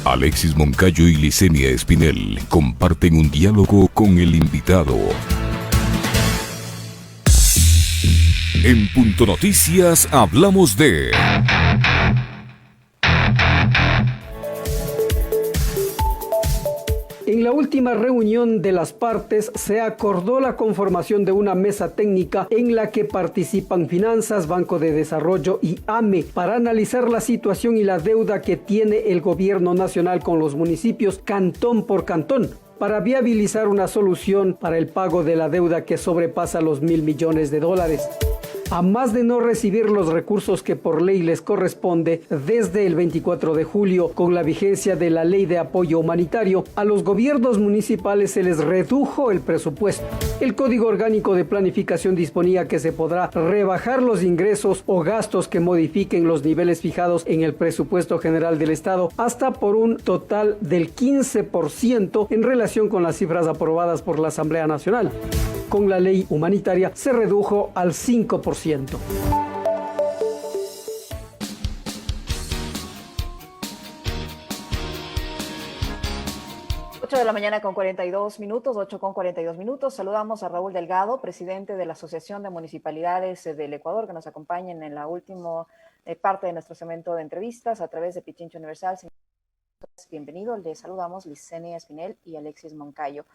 Alexis Moncayo y Licenia Espinel comparten un diálogo con el invitado. En Punto Noticias hablamos de... En la última reunión de las partes se acordó la conformación de una mesa técnica en la que participan Finanzas, Banco de Desarrollo y AME para analizar la situación y la deuda que tiene el gobierno nacional con los municipios cantón por cantón, para viabilizar una solución para el pago de la deuda que sobrepasa los $1.000 millones. A más de no recibir los recursos que por ley les corresponde desde el 24 de julio, con la vigencia de la Ley de Apoyo Humanitario, a los gobiernos municipales se les redujo el presupuesto. El Código Orgánico de Planificación disponía que se podrá rebajar los ingresos o gastos que modifiquen los niveles fijados en el presupuesto general del Estado hasta por un total del 15% en relación con las cifras aprobadas por la Asamblea Nacional. Con la ley humanitaria se redujo al 5%. 8 de la mañana con 42 minutos, 8 con 42 minutos. Saludamos a Raúl Delgado, presidente de la Asociación de Municipalidades del Ecuador, que nos acompañan en la última parte de nuestro segmento de entrevistas a través de Pichincha Universal. Bienvenido, les saludamos Licenia Espinel y Alexis Moncayo.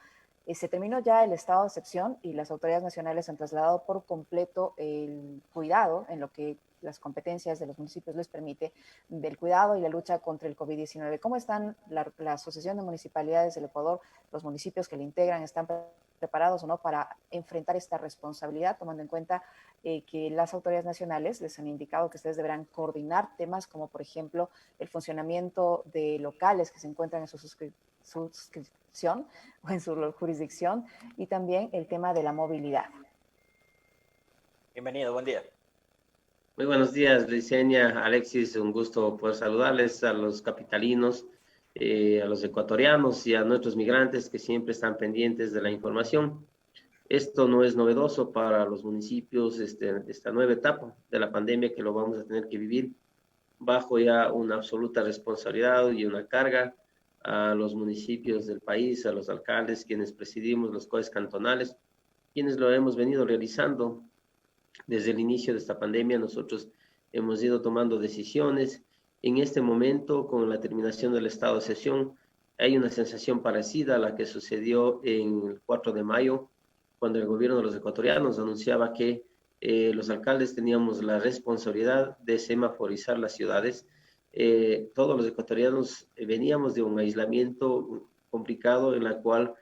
Se terminó ya el estado de excepción y las autoridades nacionales han trasladado por completo el cuidado en lo que las competencias de los municipios les permite del cuidado y la lucha contra el COVID-19. ¿Cómo están la Asociación de Municipalidades del Ecuador, los municipios que le integran, están preparados o no para enfrentar esta responsabilidad, tomando en cuenta que las autoridades nacionales les han indicado que ustedes deberán coordinar temas como, por ejemplo, el funcionamiento de locales que se encuentran en su suscripción o en su jurisdicción, y también el tema de la movilidad? Bienvenido, buen día. Muy buenos días, Licenia, Alexis, un gusto poder saludarles a los capitalinos, a los ecuatorianos y a nuestros migrantes que siempre están pendientes de la información. Esto no es novedoso para los municipios, esta nueva etapa de la pandemia que lo vamos a tener que vivir bajo ya una absoluta responsabilidad y una carga a los municipios del país, a los alcaldes, quienes presidimos los COEs cantonales, quienes lo hemos venido realizando desde el inicio de esta pandemia. Nosotros hemos ido tomando decisiones. En este momento, con la terminación del estado de excepción, hay una sensación parecida a la que sucedió en el 4 de mayo, cuando el gobierno de los ecuatorianos anunciaba que los alcaldes teníamos la responsabilidad de semaforizar las ciudades. Todos los ecuatorianos veníamos de un aislamiento complicado en la cual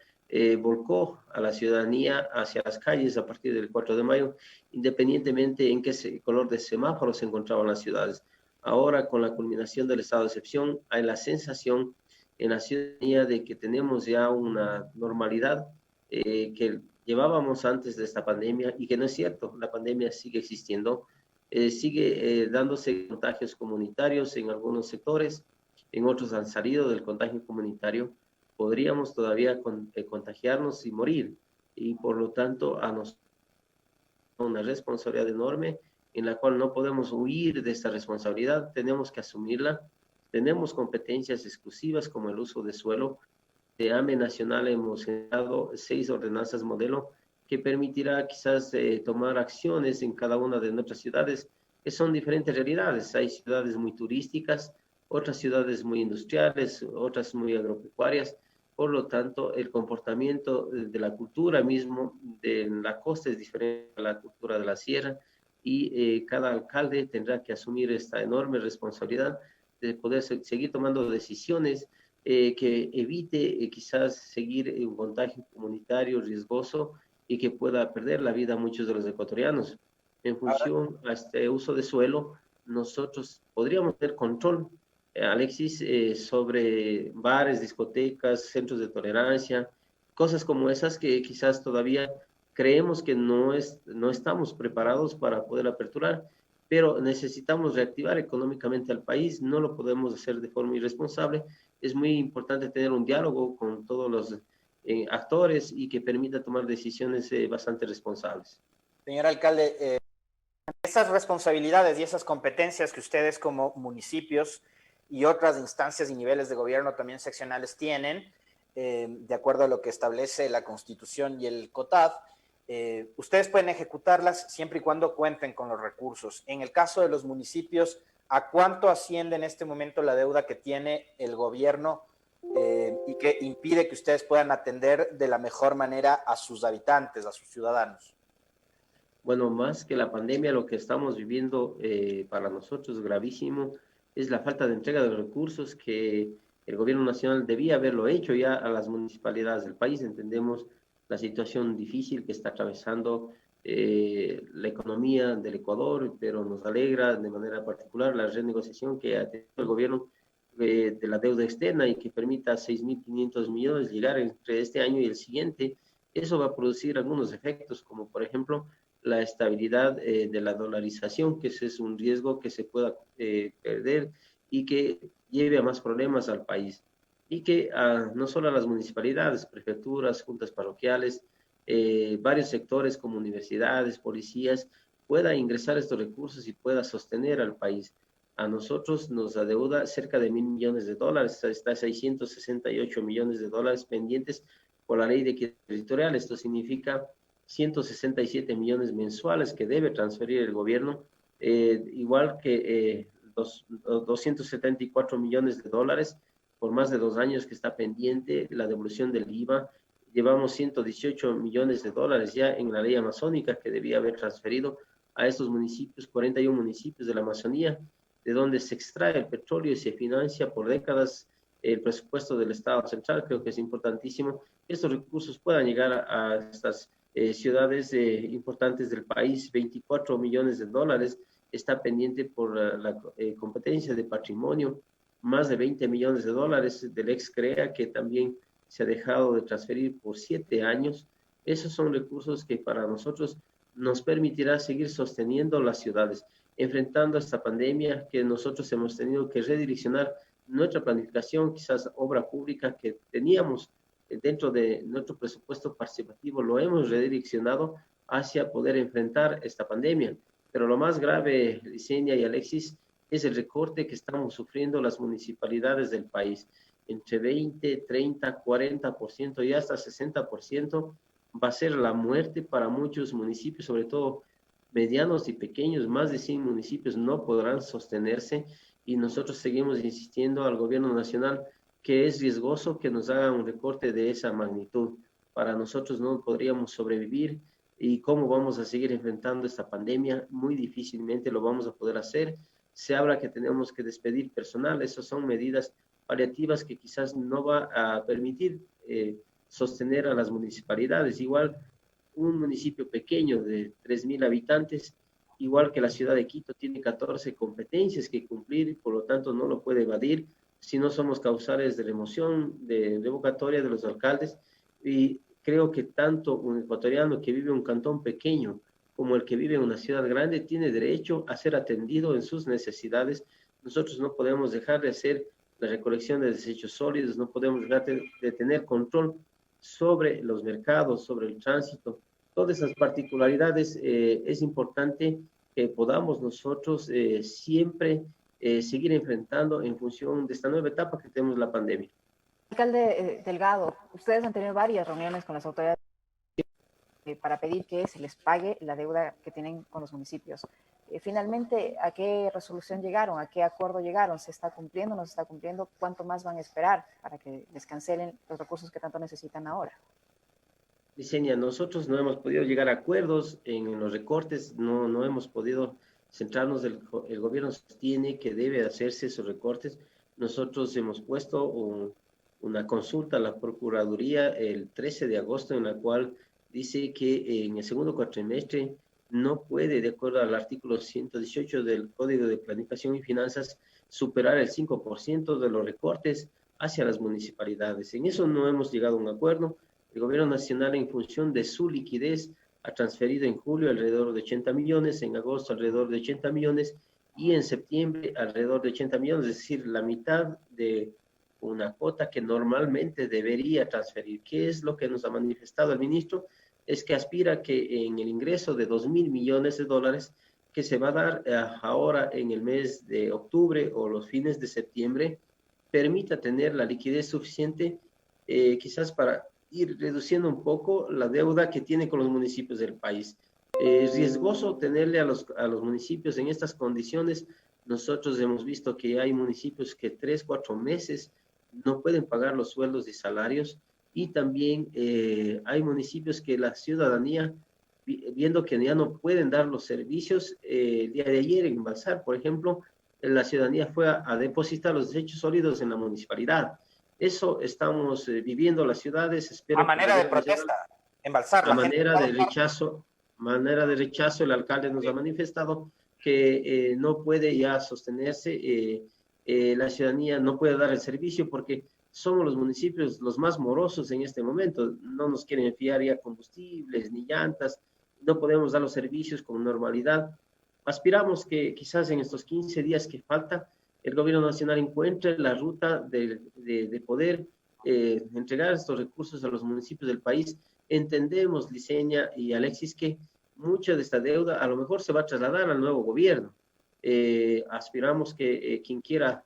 volcó a la ciudadanía hacia las calles a partir del 4 de mayo, independientemente en qué color de semáforo se encontraban las ciudades. Ahora, con la culminación del estado de excepción, hay la sensación en la ciudadanía de que tenemos ya una normalidad que llevábamos antes de esta pandemia, y que no es cierto, la pandemia sigue existiendo, sigue dándose contagios comunitarios en algunos sectores, en otros han salido del contagio comunitario. Podríamos todavía contagiarnos y morir, y por lo tanto a nosotros una responsabilidad enorme en la cual no podemos huir de esta responsabilidad, tenemos que asumirla. Tenemos competencias exclusivas como el uso de suelo. De AME Nacional hemos generado 6 ordenanzas modelo que permitirá quizás tomar acciones en cada una de nuestras ciudades, que son diferentes realidades. Hay ciudades muy turísticas, otras ciudades muy industriales, otras muy agropecuarias. Por lo tanto, el comportamiento de la cultura mismo de la costa es diferente a la cultura de la sierra, y cada alcalde tendrá que asumir esta enorme responsabilidad de poder seguir tomando decisiones que evite quizás seguir un contagio comunitario riesgoso y que pueda perder la vida a muchos de los ecuatorianos. En función a este uso de suelo, nosotros podríamos tener control, Alexis, sobre bares, discotecas, centros de tolerancia, cosas como esas que quizás todavía creemos que no estamos preparados para poder aperturar, pero necesitamos reactivar económicamente al país, no lo podemos hacer de forma irresponsable. Es muy importante tener un diálogo con todos los actores y que permita tomar decisiones bastante responsables. Señor alcalde, esas responsabilidades y esas competencias que ustedes como municipios y otras instancias y niveles de gobierno también seccionales tienen, de acuerdo a lo que establece la Constitución y el COTAD. Ustedes pueden ejecutarlas siempre y cuando cuenten con los recursos. En el caso de los municipios, ¿a cuánto asciende en este momento la deuda que tiene el gobierno y que impide que ustedes puedan atender de la mejor manera a sus habitantes, a sus ciudadanos? Bueno, más que la pandemia, lo que estamos viviendo para nosotros gravísimo es la falta de entrega de los recursos que el gobierno nacional debía haberlo hecho ya a las municipalidades del país. Entendemos la situación difícil que está atravesando la economía del Ecuador, pero nos alegra de manera particular la renegociación que ha tenido el gobierno de la deuda externa y que permita a 6.500 millones llegar entre este año y el siguiente. Eso va a producir algunos efectos, como por ejemplo la estabilidad de la dolarización, que ese es un riesgo que se pueda perder y que lleve a más problemas al país. Y que no solo a las municipalidades, prefecturas, juntas parroquiales, varios sectores como universidades, policías, pueda ingresar estos recursos y pueda sostener al país. A nosotros nos adeuda cerca de $1.000 millones, está 668 millones de dólares pendientes por la ley de equidad territorial. Esto significa 167 millones mensuales que debe transferir el gobierno, igual que 274 millones de dólares por más de 2 años que está pendiente la devolución del IVA. Llevamos 118 millones de dólares ya en la ley amazónica que debía haber transferido a estos municipios, 41 municipios de la Amazonía, de donde se extrae el petróleo y se financia por décadas el presupuesto del Estado central. Creo que es importantísimo que estos recursos puedan llegar a estas ciudades importantes del país. 24 millones de dólares está pendiente por la competencia de patrimonio, más de 20 millones de dólares del ex-CREA que también se ha dejado de transferir por 7 años. Esos son recursos que para nosotros nos permitirá seguir sosteniendo las ciudades, enfrentando esta pandemia que nosotros hemos tenido que redireccionar nuestra planificación, quizás obra pública que teníamos dentro de nuestro presupuesto participativo, lo hemos redireccionado hacia poder enfrentar esta pandemia. Pero lo más grave, Licenia y Alexis, es el recorte que estamos sufriendo las municipalidades del país. Entre 20, 30, 40% y hasta 60% va a ser la muerte para muchos municipios, sobre todo medianos y pequeños. Más de 100 municipios no podrán sostenerse y nosotros seguimos insistiendo al gobierno nacional que es riesgoso que nos haga un recorte de esa magnitud. Para nosotros no podríamos sobrevivir. ¿Y cómo vamos a seguir enfrentando esta pandemia? Muy difícilmente lo vamos a poder hacer. Se habla que tenemos que despedir personal. Esas son medidas paliativas que quizás no va a permitir sostener a las municipalidades. Igual un municipio pequeño de 3.000 habitantes, igual que la ciudad de Quito, tiene 14 competencias que cumplir, por lo tanto no lo puede evadir si no somos causales de remoción, de revocatoria de los alcaldes. Y creo que tanto un ecuatoriano que vive en un cantón pequeño como el que vive en una ciudad grande tiene derecho a ser atendido en sus necesidades. Nosotros no podemos dejar de hacer la recolección de desechos sólidos, no podemos dejar de tener control sobre los mercados, sobre el tránsito. Todas esas particularidades es importante que podamos nosotros siempre seguir enfrentando en función de esta nueva etapa que tenemos la pandemia. Alcalde Delgado, ustedes han tenido varias reuniones con las autoridades para pedir que se les pague la deuda que tienen con los municipios. Finalmente, ¿a qué resolución llegaron? ¿A qué acuerdo llegaron? ¿Se está cumpliendo? ¿No se está cumpliendo? ¿Cuánto más van a esperar para que les cancelen los recursos que tanto necesitan ahora? Licenia, nosotros no hemos podido llegar a acuerdos en los recortes, no hemos podido centrarnos. El gobierno sostiene que debe hacerse esos recortes. Nosotros hemos puesto una consulta a la Procuraduría el 13 de agosto en la cual dice que en el segundo cuatrimestre no puede, de acuerdo al artículo 118 del Código de Planificación y Finanzas, superar el 5% de los recortes hacia las municipalidades. En eso no hemos llegado a un acuerdo. El gobierno nacional, en función de su liquidez, ha transferido en julio alrededor de 80 millones, en agosto alrededor de 80 millones y en septiembre alrededor de 80 millones, es decir, la mitad de una cuota que normalmente debería transferir. ¿Qué es lo que nos ha manifestado el ministro? Es que aspira que en el ingreso de 2.000 millones de dólares que se va a dar ahora en el mes de octubre o los fines de septiembre permita tener la liquidez suficiente quizás para ir reduciendo un poco la deuda que tiene con los municipios del país. Es riesgoso tenerle a los municipios en estas condiciones. Nosotros hemos visto que hay municipios que 3, 4 meses no pueden pagar los sueldos y salarios, y también hay municipios que la ciudadanía, viendo que ya no pueden dar los servicios, el día de ayer en Balsar, por ejemplo, la ciudadanía fue a depositar los desechos sólidos en la municipalidad. Eso estamos viviendo las ciudades. Espero a manera de protesta, en Balsar. A manera de rechazo, el alcalde nos ha manifestado que no puede ya sostenerse, la ciudadanía no puede dar el servicio porque somos los municipios los más morosos en este momento. No nos quieren enviar ya combustibles ni llantas, no podemos dar los servicios con normalidad. Aspiramos que quizás en estos 15 días que falta, el gobierno nacional encuentre la ruta de poder entregar estos recursos a los municipios del país. Entendemos, Liceña y Alexis, que mucha de esta deuda a lo mejor se va a trasladar al nuevo gobierno. Aspiramos que quien quiera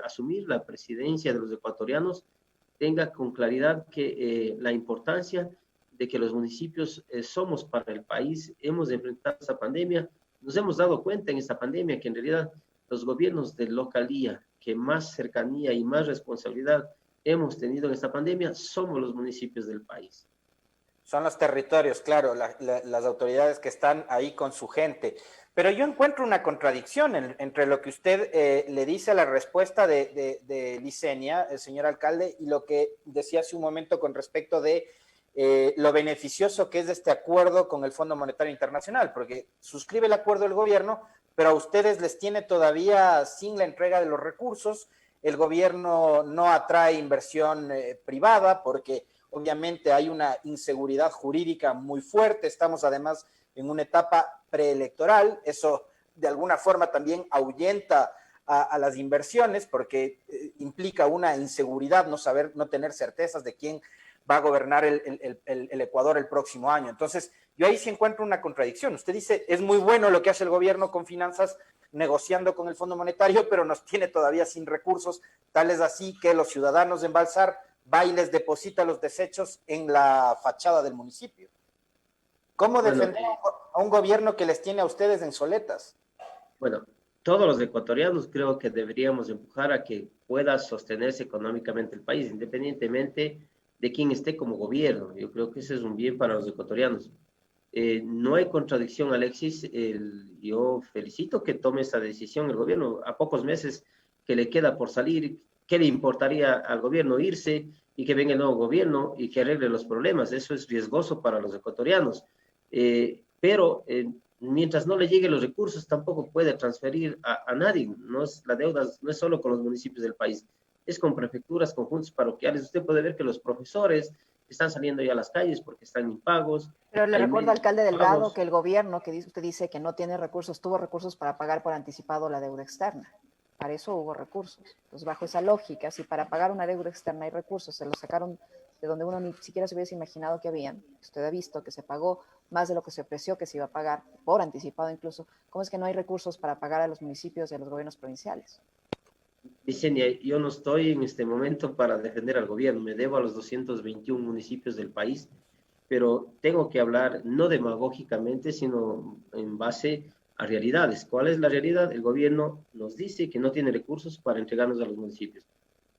asumir la presidencia de los ecuatorianos tenga con claridad que la importancia de que los municipios somos para el país. Hemos enfrentado esta pandemia, nos hemos dado cuenta en esta pandemia que en realidad los gobiernos de localía que más cercanía y más responsabilidad hemos tenido en esta pandemia somos los municipios del país. Son los territorios, claro, las autoridades que están ahí con su gente. Pero yo encuentro una contradicción entre lo que usted le dice a la respuesta de Licenia, el señor alcalde, y lo que decía hace un momento con respecto de lo beneficioso que es este acuerdo con el Fondo Monetario Internacional, porque suscribe el acuerdo el gobierno, pero a ustedes les tiene todavía sin la entrega de los recursos. El gobierno no atrae inversión privada porque obviamente hay una inseguridad jurídica muy fuerte. Estamos además en una etapa preelectoral. Eso de alguna forma también ahuyenta a las inversiones porque implica una inseguridad, no tener certezas de quién va a gobernar el Ecuador el próximo año. Entonces, yo ahí sí encuentro una contradicción. Usted dice, es muy bueno lo que hace el gobierno con finanzas negociando con el Fondo Monetario, pero nos tiene todavía sin recursos, tal es así que los ciudadanos de Balsar va y les deposita los desechos en la fachada del municipio. ¿Cómo defender a un gobierno que les tiene a ustedes en soletas? Bueno, todos los ecuatorianos creo que deberíamos empujar a que pueda sostenerse económicamente el país, independientemente de quién esté como gobierno. Yo creo que ese es un bien para los ecuatorianos. No hay contradicción, Alexis. Yo felicito que tome esta decisión el gobierno. A pocos meses que le queda por salir, ¿qué le importaría al gobierno irse y que venga el nuevo gobierno y que arregle los problemas? Eso es riesgoso para los ecuatorianos. Pero mientras no le lleguen los recursos, tampoco puede transferir a nadie. La deuda no es solo con los municipios del país, es con prefecturas, conjuntos parroquiales. Usted puede ver que los profesores están saliendo ya a las calles porque están impagos. Pero le recuerdo, alcalde Delgado, que el gobierno, usted dice que no tiene recursos, tuvo recursos para pagar por anticipado la deuda externa. Para eso hubo recursos. Entonces, bajo esa lógica, si para pagar una deuda externa hay recursos, se los sacaron de donde uno ni siquiera se hubiese imaginado que habían. Usted ha visto que se pagó más de lo que se ofreció que se iba a pagar, por anticipado incluso. ¿Cómo es que no hay recursos para pagar a los municipios y a los gobiernos provinciales? Vicenia, yo no estoy en este momento para defender al gobierno, me debo a los 221 municipios del país, pero tengo que hablar no demagógicamente, sino en base a realidades. ¿Cuál es la realidad? El gobierno nos dice que no tiene recursos para entregarnos a los municipios.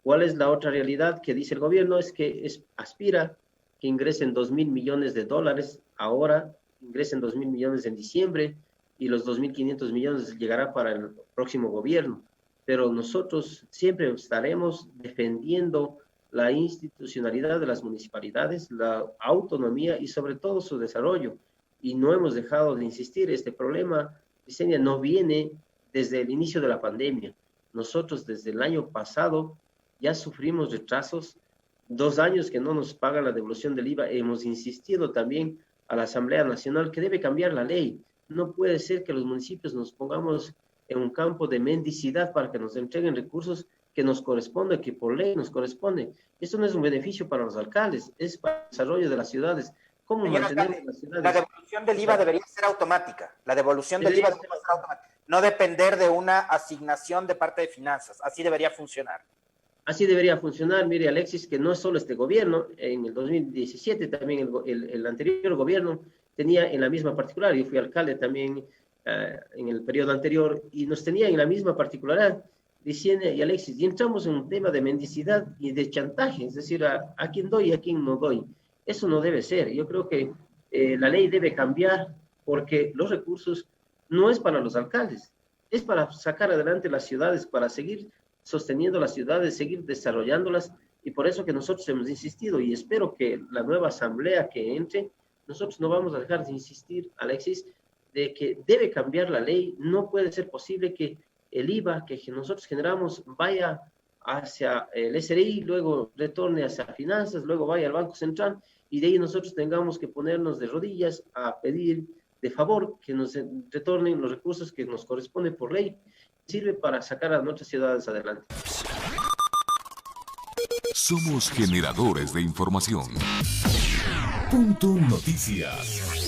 ¿Cuál es la otra realidad que dice el gobierno? Es que aspira que ingresen 2.000 millones de dólares, ahora ingresen 2.000 millones en diciembre y los 2.500 millones llegará para el próximo gobierno. Pero nosotros siempre estaremos defendiendo la institucionalidad de las municipalidades, la autonomía y sobre todo su desarrollo. Y no hemos dejado de insistir. Este problema, Vicenia, no viene desde el inicio de la pandemia. Nosotros desde el año pasado ya sufrimos retrasos, 2 años que no nos pagan la devolución del IVA. Hemos insistido también a la Asamblea Nacional que debe cambiar la ley. No puede ser que los municipios nos pongamos en un campo de mendicidad para que nos entreguen recursos que nos corresponde, que por ley nos corresponde. Esto no es un beneficio para los alcaldes, es para el desarrollo de las ciudades. ¿Cómo Señor mantenemos alcalde, las ciudades? la devolución del IVA debería ser automática. La devolución del IVA debería ser automática. No depender de una asignación de parte de finanzas. Así debería funcionar. Así debería funcionar. Mire, Alexis, que no es solo este gobierno, en el 2017 también el anterior gobierno tenía en la misma particular, yo fui alcalde también en el periodo anterior, y nos tenía en la misma particularidad, diciendo, y Alexis, y entramos en un tema de mendicidad y de chantaje, es decir, a quién doy y a quién no doy. Eso no debe ser. Yo creo que la ley debe cambiar, porque los recursos no es para los alcaldes, es para sacar adelante las ciudades, para seguir sosteniendo las ciudades, seguir desarrollándolas, y por eso que nosotros hemos insistido, y espero que la nueva asamblea que entre, nosotros no vamos a dejar de insistir, Alexis, de que debe cambiar la ley. No puede ser posible que el IVA que nosotros generamos vaya hacia el SRI, luego retorne hacia finanzas, luego vaya al Banco Central, y de ahí nosotros tengamos que ponernos de rodillas a pedir de favor que nos retornen los recursos que nos corresponden por ley. Sirve para sacar a nuestras ciudades adelante. Somos generadores de información. Punto Noticias.